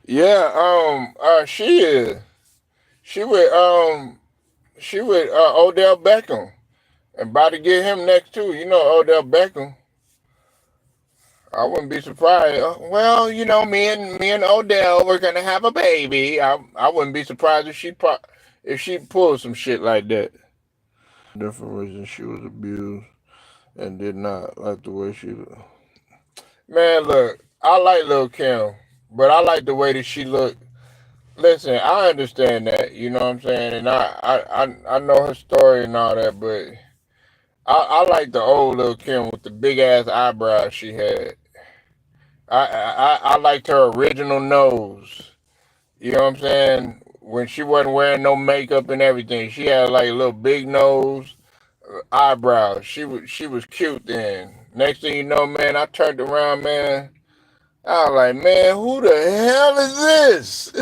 Yeah, yeah. She is. She with Odell Beckham, and about to get him next too. Odell Beckham. I wouldn't be surprised. Well, me and Odell, we're gonna have a baby. I wouldn't be surprised if she pulls some shit like that. Different reasons she was abused and did not like the way she. Man, look, I like Lil Kim, but I like the way that she looked. Listen, I understand that, you know what I'm saying, and I know her story and all that, but I like the old Lil Kim with the big ass eyebrows she had. I liked her original nose. You know what I'm saying? When she wasn't wearing no makeup and everything, she had like a little big nose, eyebrows. She was cute then. Next thing you know, man, I turned around, man. I was like, man, who the hell is this?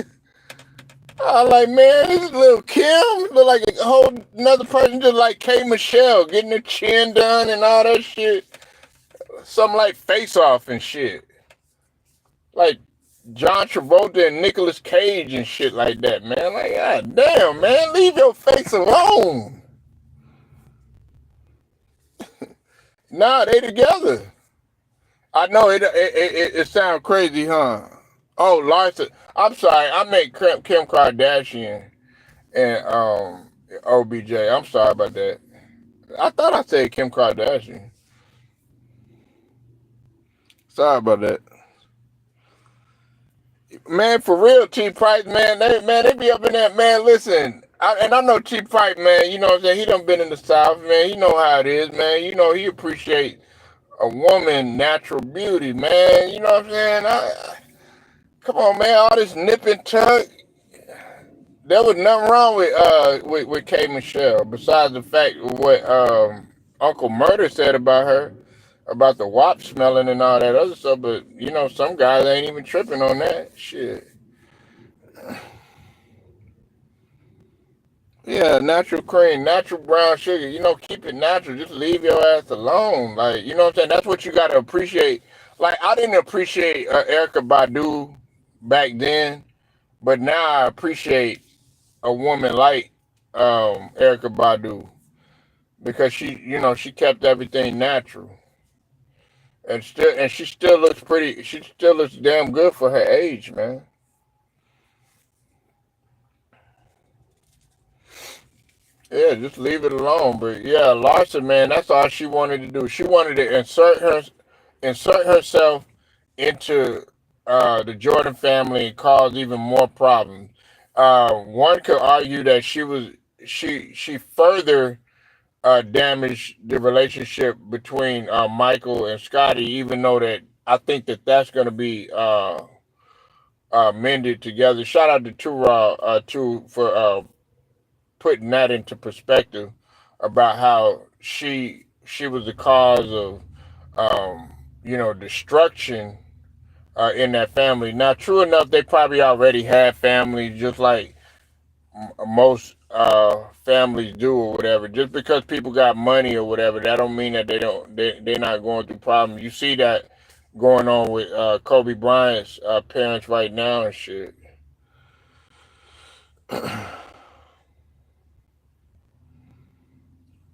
I was like, man, this is little Kim. Look like a whole another person, just like K Michelle, getting her chin done and all that shit. Something like Face Off and shit. Like John Travolta and Nicolas Cage and shit like that, man. Like, god damn, man, leave your face alone. Nah, they together. I know it sounds crazy, huh? Oh, Larsa. I'm sorry, I meant Kim Kardashian and OBJ. I'm sorry about that. I thought I said Kim Kardashian. Sorry about that. Man, for real, T Price, man, they be up in that, man. Listen, I know T Price, man. You know what I'm saying? He done been in the South, man. He know how it is, man. He appreciate a woman natural beauty, man. You know what I'm saying? Come on, man. All this nip and tuck. There was nothing wrong with K Michelle, besides the fact of what Uncle Murder said about her, about the wop smelling and all that other stuff. But some guys ain't even tripping on that shit. Yeah, natural cream, natural brown sugar. Keep it natural. Just leave your ass alone. Like, you know what I'm saying? That's what you got to appreciate. Like, I didn't appreciate Erica Badu back then, but now I appreciate a woman like Erica Badu because she kept everything natural and she still looks pretty. She still looks damn good for her age, man. Yeah, just leave it alone. But yeah, Larsa, man, that's all she wanted to do. She wanted to insert herself into the Jordan family and cause even more problems. One could argue that she further damaged the relationship between Michael and Scotty, even though that I think that's going to be mended together. Shout out to Raw too for putting that into perspective about how she was the cause of destruction in that family. Now, true enough, they probably already had families, just like most families do or whatever. Just because people got money or whatever, that don't mean that they're not going through problems. You see that going on with Kobe Bryant's parents right now and shit.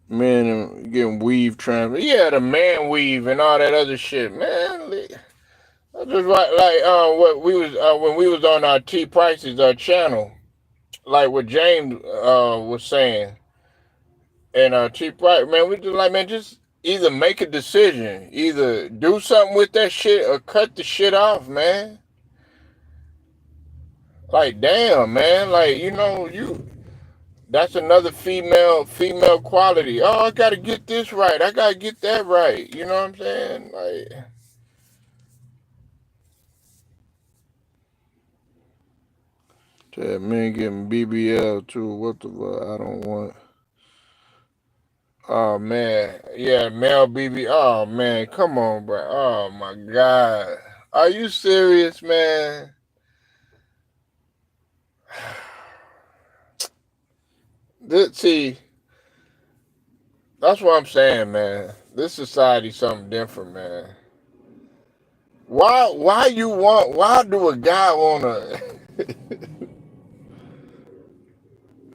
Men getting weave trans, yeah, the man weave and all that other shit, man. Just like what we was when we was on our T Price's channel, like what James was saying, and T Price, man, we just like, man, just either make a decision, either do something with that shit or cut the shit off, man. Like, damn, man, like, that's another female quality. Oh, I gotta get this right. I gotta get that right. You know what I'm saying? Like, that men getting BBL too. What the fuck? I don't want. Oh man, yeah, male BB. Oh man, come on, bro. Oh my god, are you serious, man? See, that's what I'm saying, man. This society's something different, man. Why you want? Why do a guy wanna?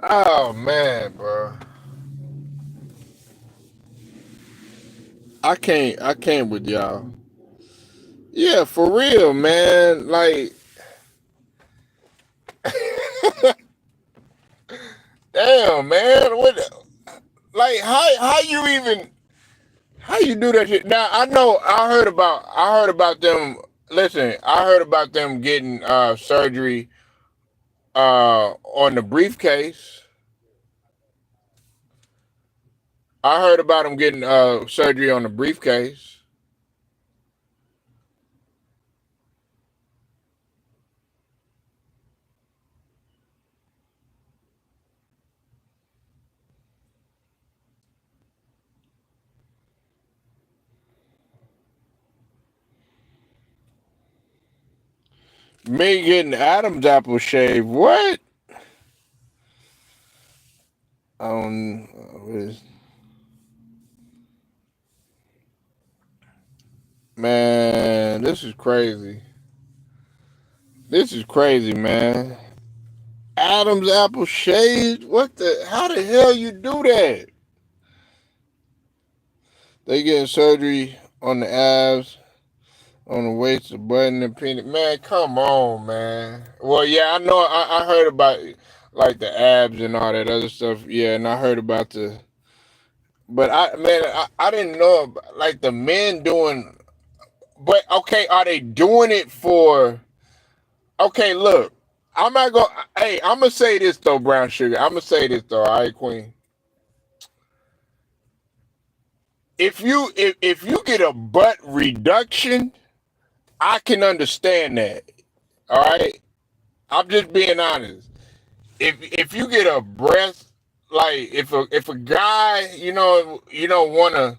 Oh man, bro. I can't with y'all. Yeah, for real, man. Like, damn, man. What? Like, how you do that shit? Now I know I heard about them. Listen, I heard about them getting surgery on the briefcase. I heard about them getting surgery on the briefcase. Me getting Adam's apple shaved. What? Um, man, this is crazy. This is crazy, man. Adam's apple shaved? What the? How the hell you do that? They getting surgery on the abs, on the waist, the button, and peanut. Man, come on, man. Well, yeah, I know. I heard about like the abs and all that other stuff. Yeah, and I heard about the. But I didn't know about, like the men doing. But okay, are they doing it for? Okay, look, I'm not gonna. Hey, I'm gonna say this though, Brown Sugar. I'm gonna say this though. All right, Queen. If you get a butt reduction, I can understand that. All right, I'm just being honest. If you get a breast, like if a guy, you don't want to,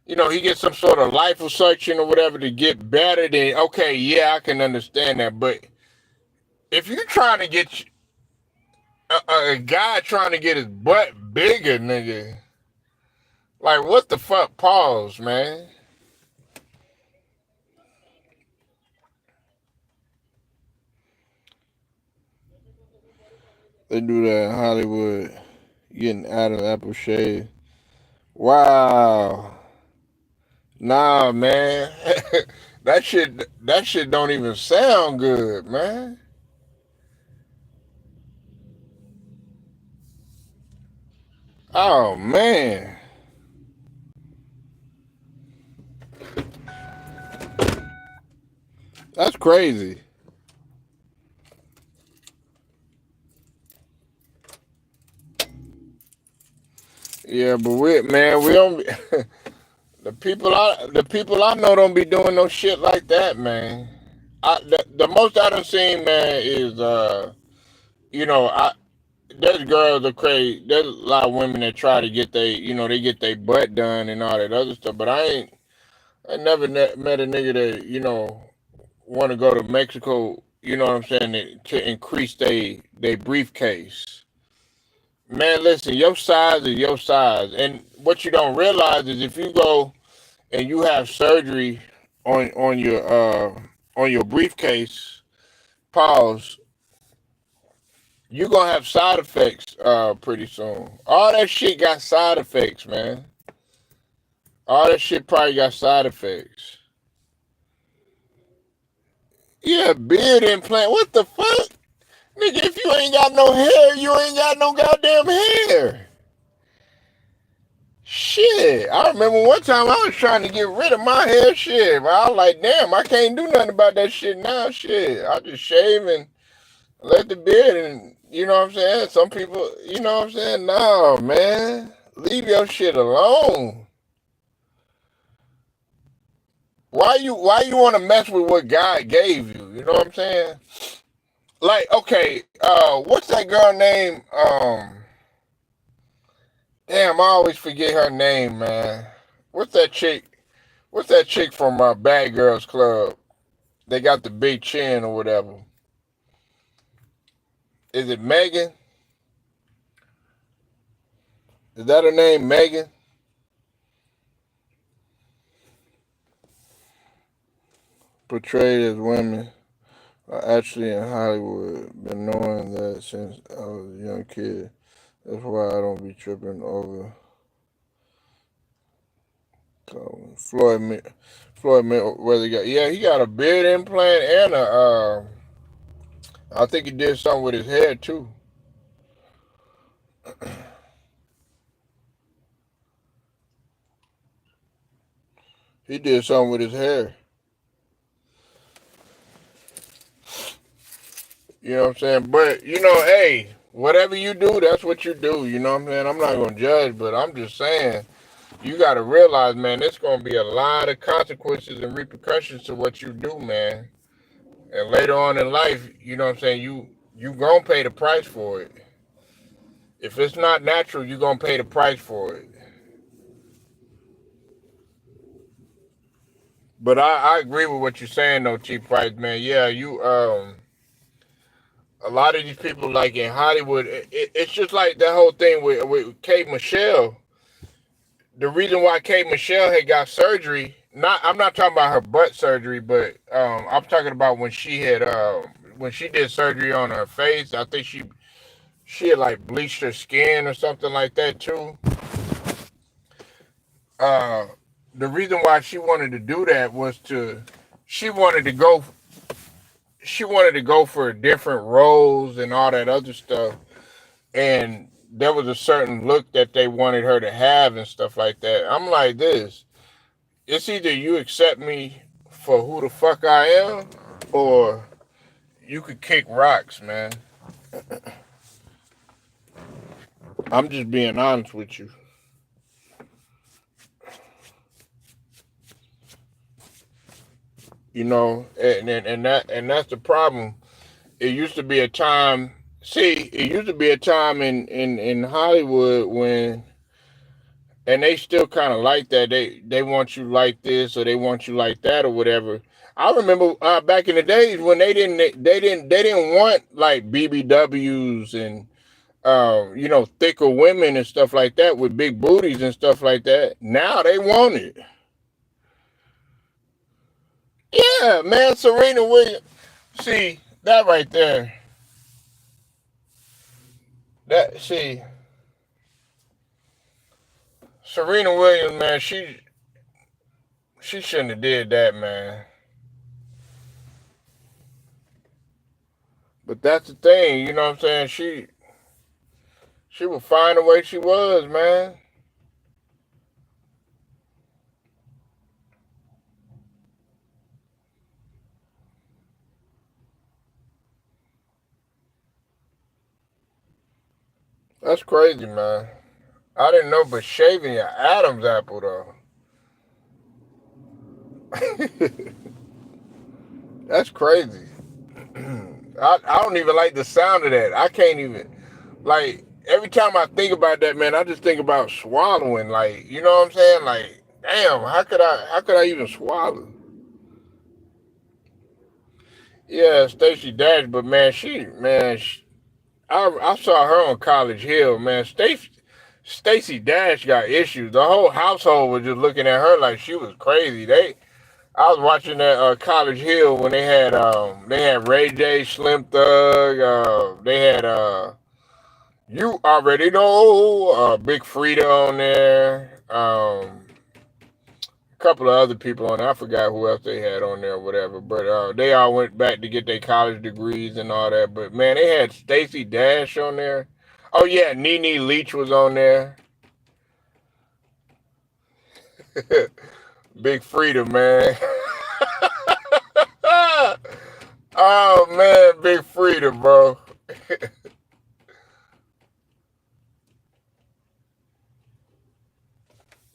he gets some sort of liposuction or whatever to get better, then okay, yeah, I can understand that. But if you're trying to get a guy trying to get his butt bigger, nigga, like what the fuck? Pause, man. They do that in Hollywood, getting out of apple shade. Wow. Nah, man. that shit don't even sound good, man. Oh man. That's crazy. Yeah, but we don't the people I know don't be doing no shit like that, man. The most I done seen, man, is you know, I there's girls are crazy. There's a lot of women that try to get they get their butt done and all that other stuff. But I never met a nigga that want to go to Mexico. You know what I'm saying, to increase they briefcase. Man, listen, your size is your size, and what you don't realize is if you go and you have surgery on your briefcase, pause, you gonna have side effects pretty soon. All that shit got side effects, man. All that shit probably got side effects. Yeah, beard implant. What the fuck? Nigga, if you ain't got no hair, you ain't got no goddamn hair. Shit. I remember one time I was trying to get rid of my hair shit. But I was like, damn, I can't do nothing about that shit now. Shit. I just shave and let the beard and you know what I'm saying? Some people, you know what I'm saying? No, man. Leave your shit alone. Why you want to mess with what God gave you? You know what I'm saying? Like, okay, what's that girl name? Damn, I always forget her name, man. What's that chick? What's that chick from Bad Girls Club? They got the big chin or whatever. Is it Megan? Is that her name, Megan? Portrayed as women are actually in Hollywood. Been knowing that since I was a young kid. That's why I don't be tripping over Floyd. Floyd Mayweather got, yeah, he got a beard implant and I think he did something with his hair too. He did something with his hair. You know what I'm saying? But hey, whatever you do, that's what you do. You know what I'm saying? I'm not gonna judge, but I'm just saying you gotta realize, man, there's gonna be a lot of consequences and repercussions to what you do, man. And later on in life, you know what I'm saying, you gonna pay the price for it. If it's not natural, you gonna pay the price for it. But I agree with what you're saying though, Chief Price, man. Yeah, you a lot of these people like in Hollywood, it's just like that whole thing with Kate Michelle. The reason why Kate Michelle had got surgery, I'm not talking about her butt surgery, but I'm talking about when she did surgery on her face. I think she had like bleached her skin or something like that too. Uh, the reason why she wanted to do that was she wanted to go she wanted to go for different roles and all that other stuff, and there was a certain look that they wanted her to have and stuff like that. I'm like this. It's either you accept me for who the fuck I am, or you could kick rocks, man. I'm just being honest with you. And that's the problem. It used to be a time. See, it used to be a time in Hollywood when, and they still kind of like that. They want you like this or they want you like that or whatever. I remember back in the days when they didn't want like BBWs and thicker women and stuff like that with big booties and stuff like that. Now they want it. Yeah, man, Serena Williams. See that right there. That see Serena Williams, man. She shouldn't have did that, man. But that's the thing, you know what I'm saying? She was fine the way she was, man. That's crazy, man. I didn't know, but shaving your Adam's apple though. That's crazy. I don't even like the sound of that. I can't even like every time I think about that, man. I just think about swallowing. Like you know what I'm saying? Like Damn, how could I even swallow? Yeah, Stacey Dash, but man, I saw her on College Hill, man. Stacey Dash got issues. The whole household was just looking at her like she was crazy. I was watching that College Hill when they had Ray J, Slim Thug, they had you already know Big Frida on there, a couple of other people on there. I forgot who else they had on there or whatever, but they all went back to get their college degrees and all that. But man, they had Stacey Dash on there. Oh yeah, Nene Leach was on there. Big Frida, man. Oh man, Big Frida, bro.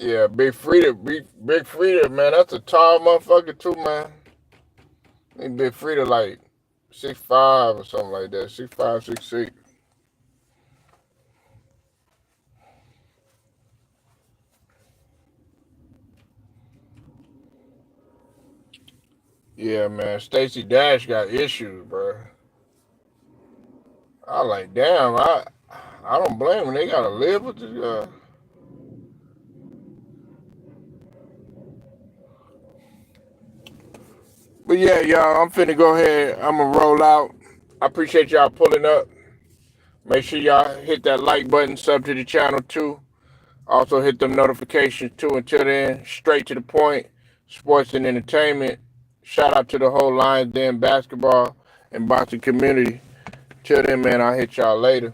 Yeah, Big Frida, man. That's a tall motherfucker too, man. I think Big Frida like 6'5" or something like that. 6'5", 6'6". Yeah, man. Stacey Dash got issues, bro. I like, damn. I don't blame them. They gotta live with this. But yeah, y'all. I'm finna go ahead. I'm gonna roll out. I appreciate y'all pulling up. Make sure y'all hit that like button, sub to the channel too. Also hit them notifications too. Until then, straight to the point. Sports and entertainment. Shout out to the whole Lions Den basketball and boxing community. Till then, man, I'll hit y'all later.